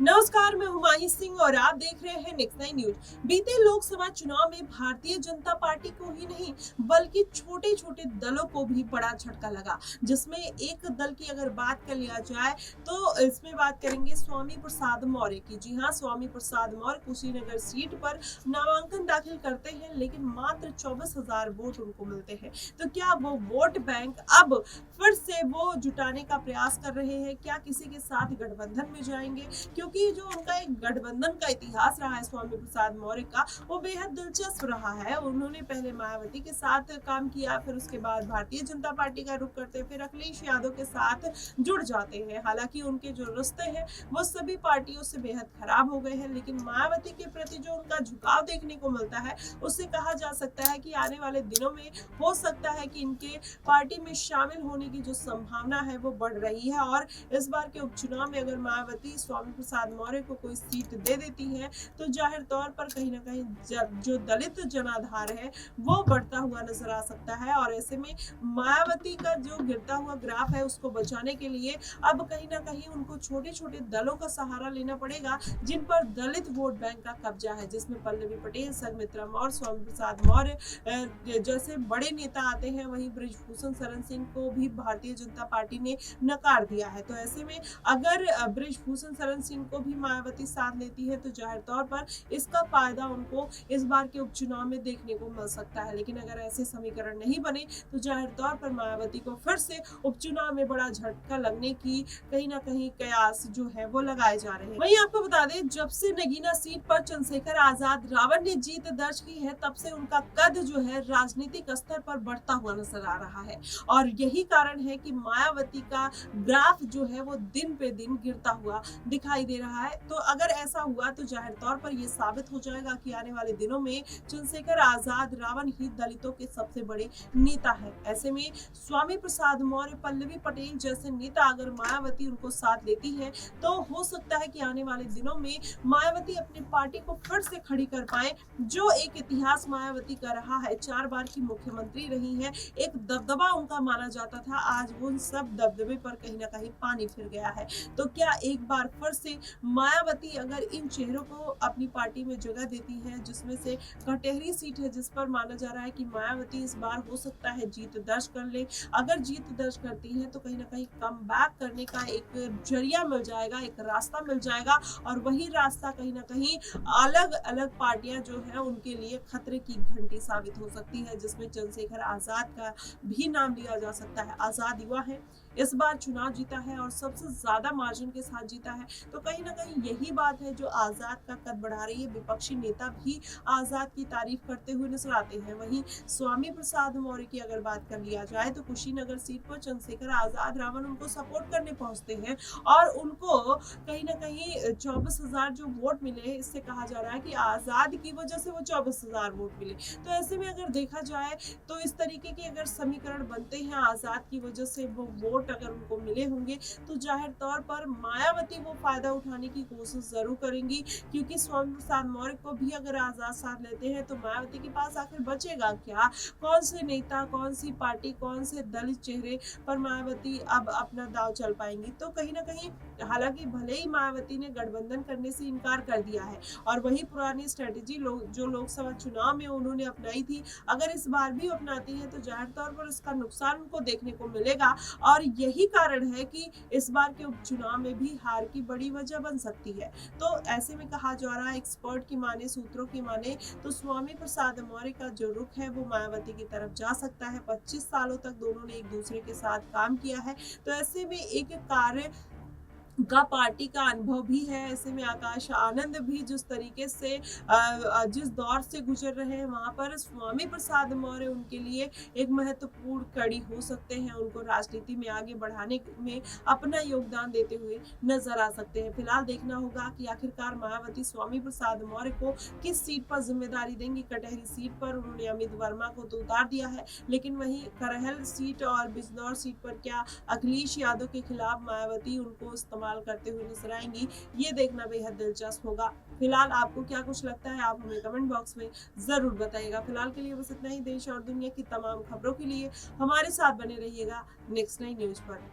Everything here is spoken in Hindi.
नमस्कार, मैं हुमायूं सिंह और आप देख रहे हैं नेक्स्ट 9 न्यूज। बीते लोकसभा चुनाव में भारतीय जनता पार्टी को ही नहीं बल्कि छोटे छोटे दलों को भी बड़ा झटका लगा, जिसमें एक दल की अगर बात कर लिया जाए तो इसमें बात करेंगे स्वामी प्रसाद मौर्य की। जी हाँ, स्वामी प्रसाद मौर्य कुशीनगर सीट पर नामांकन दाखिल करते हैं, लेकिन मात्र 24,000 वोट उनको मिलते हैं। तो क्या वो वोट बैंक अब फिर से वो जुटाने का प्रयास कर रहे हैं? क्या किसी के साथ गठबंधन में जाएंगे? क्योंकि जो उनका एक गठबंधन का इतिहास रहा है स्वामी प्रसाद मौर्य का, वो बेहद दिलचस्प रहा है। उन्होंने पहले मायावती के साथ काम किया, फिर उसके बाद भारतीय जनता पार्टी का रुख करते, फिर अखिलेश यादव के साथ जुड़ जाते हैं। हालांकि उनके जो रिश्ते हैं वो सभी पार्टियों से बेहद खराब हो गए हैं, लेकिन मायावती के प्रति जो उनका झुकाव देखने को मिलता है, उससे कहा जा सकता है कि आने वाले दिनों में हो सकता है कि इनके पार्टी में शामिल होने की जो संभावना है वो बढ़ रही है। और इस बार के उपचुनाव में अगर मायावती स्वामी प्रसाद मौर्य को कोई सीट दे देती है तो जाहिर तौर पर कहीं ना कहीं जो दलित जनाधार है वो बढ़ता हुआ नजर आ सकता है। और ऐसे में मायावती का जो गिरता हुआ ग्राफ है उसको बचाने के लिए अब कहीं ना कहीं उनको छोटे छोटे दलों का सहारा लेना पड़ेगा, जिन पर दलित वोट बैंक का कब्जा है, जिसमें पल्लवी पटेल, संघमित्रा मौर्य, स्वामी प्रसाद मौर्य जैसे बड़े नेता आते हैं। वहीं बृजभूषण शरण सिंह को भी भारतीय जनता पार्टी ने नकार दिया है। तो ऐसे में अगर बृजभूषण शरण सिंह को भी मायावती साथ लेती है तो जाहिर तौर पर इसका फायदा उनको इस बार के उपचुनाव में देखने को मिल सकता है। लेकिन अगर ऐसे समीकरण नहीं बने तो जाहिर तौर पर मायावती को फिर से उपचुनाव में बड़ा झटका लगने की कहीं ना कहीं कयास जो है वो लगाए जा रहे हैं। वहीं आपको बता दें, जब से नगीना सीट पर चंद्रशेखर आजाद रावण ने जीत दर्ज की है, तब से उनका कद जो है राजनीतिक स्तर पर बढ़ता हुआ नजर आ रहा है। और यही कारण है कि मायावती का ग्राफ जो है वो दिन पे दिन गिरता हुआ दिखाई दे रहा है। तो अगर ऐसा हुआ तो जाहिर तौर पर यह साबित हो जाएगा कि आने वाले दिनों में चंद्रशेखर आजाद रावण ही दलितों के सबसे बड़े नेता है। ऐसे में स्वामी प्रसाद मौर्य, पल्लवी पटेल जैसे नेता अगर मायावती उनको साथ लेती है तो हो सकता है कि आने वाले दिनों में मायावती अपनी पार्टी को फिर से खड़ी कर पाए। जो एक इतिहास मायावती का रहा है, 4 बार की मुख्यमंत्री रही है, एक दबदबा उनका माना जाता था, आज वो सब दबदबे पर कहीं ना कहीं पानी फिर गया है। तो क्या एक बार फिर से मायावती अगर इन चेहरों को अपनी पार्टी में जगह देती है, जिसमें से कटेहरी सीट है जिस पर माना जा रहा है कि मायावती इस बार हो सकता है जीत दर्ज कर ले। अगर जीत दर्ज करती है तो कहीं ना कहीं कम बैक करने का एक जरिया मिल जाएगा, एक रास्ता मिल जाएगा। और वही रास्ता कहीं ना कहीं अलग अलग पार्टियां जो है उनके लिए खतरे की घंटी साबित हो सकती है, जिसमें चंद्रशेखर आजाद का भी नाम लिया जा सकता है। आजाद युवा है, इस बार चुनाव जीता है और सबसे ज्यादा मार्जिन के साथ जीता है। तो कहीं ना कहीं यही बात है जो आजाद का कद बढ़ा रही है। विपक्षी नेता भी आजाद की तारीफ करते हुए नजर आते हैं। वहीं स्वामी प्रसाद मौर्य की अगर बात कर लिया जाए तो कुशीनगर सीट पर चंद्रशेखर आजाद रावण उनको सपोर्ट करने पहुंचते हैं और उनको कहीं ना कहीं 24,000 जो वोट मिले, इससे कहा जा रहा है कि आजाद की वजह से वो 24,000 वोट मिले। तो ऐसे में अगर देखा जाए तो इस तरीके के अगर समीकरण बनते हैं, आजाद की वजह से वो वोट अगर उनको मिले होंगे तो जाहिर तौर पर मायावती वो फायदा उठाने की कोशिश जरूर करेंगी। क्योंकि स्वामी प्रसाद मौर्य को भी अगर आजाद साथ लेते हैं तो मायावती के पास आखिर बचेगा क्या? कौन से नेता, कौन सी पार्टी, कौन से दलित चेहरे पर मायावती अब अपना दांव चल पाएंगी? तो कहीं ना कहीं हालांकि भले ही मायावती ने गठबंधन करने से इनकार कर दिया है और वही पुरानी स्ट्रेटेजी जो लोकसभा चुनाव में उन्होंने अपनाई थी, अगर इस बार भी अपनाती है तो जाहिर तौर पर इसका नुकसान उनको देखने को मिलेगा। और यही कारण है कि इस बार के उपचुनाव में भी हार की बड़ी वजह बन सकती है। तो ऐसे में कहा जा रहा है, एक्सपर्ट की माने, सूत्रों की माने तो स्वामी प्रसाद मौर्य का जो रुख है वो मायावती की तरफ जा सकता है। 25 सालों तक दोनों ने एक दूसरे के साथ काम किया है, तो ऐसे में एक कार्य का पार्टी का अनुभव भी है। ऐसे में आकाश आनंद भी जिस तरीके से जिस दौर से गुजर रहे हैं, वहां पर स्वामी प्रसाद मौर्य उनके लिए एक महत्वपूर्ण कड़ी हो सकते हैं। उनको राजनीति में आगे बढ़ाने में अपना योगदान देते हुए नजर आ सकते हैं। फिलहाल देखना होगा कि आखिरकार मायावती स्वामी प्रसाद मौर्य को किस सीट पर जिम्मेदारी देंगी। कटहरी सीट पर उन्होंने अमित वर्मा को तो उतार दिया है, लेकिन वहीं करहल सीट और बिजनौर सीट पर क्या अखिलेश यादव के खिलाफ मायावती उनको इस्तेमाल करते हुए नजर आएंगी, ये देखना बेहद दिलचस्प होगा। फिलहाल आपको क्या कुछ लगता है, आप हमें कमेंट बॉक्स में जरूर बताइएगा। फिलहाल के लिए बस इतना ही। देश और दुनिया की तमाम खबरों के लिए हमारे साथ बने रहिएगा नेक्स्ट 9 न्यूज पर।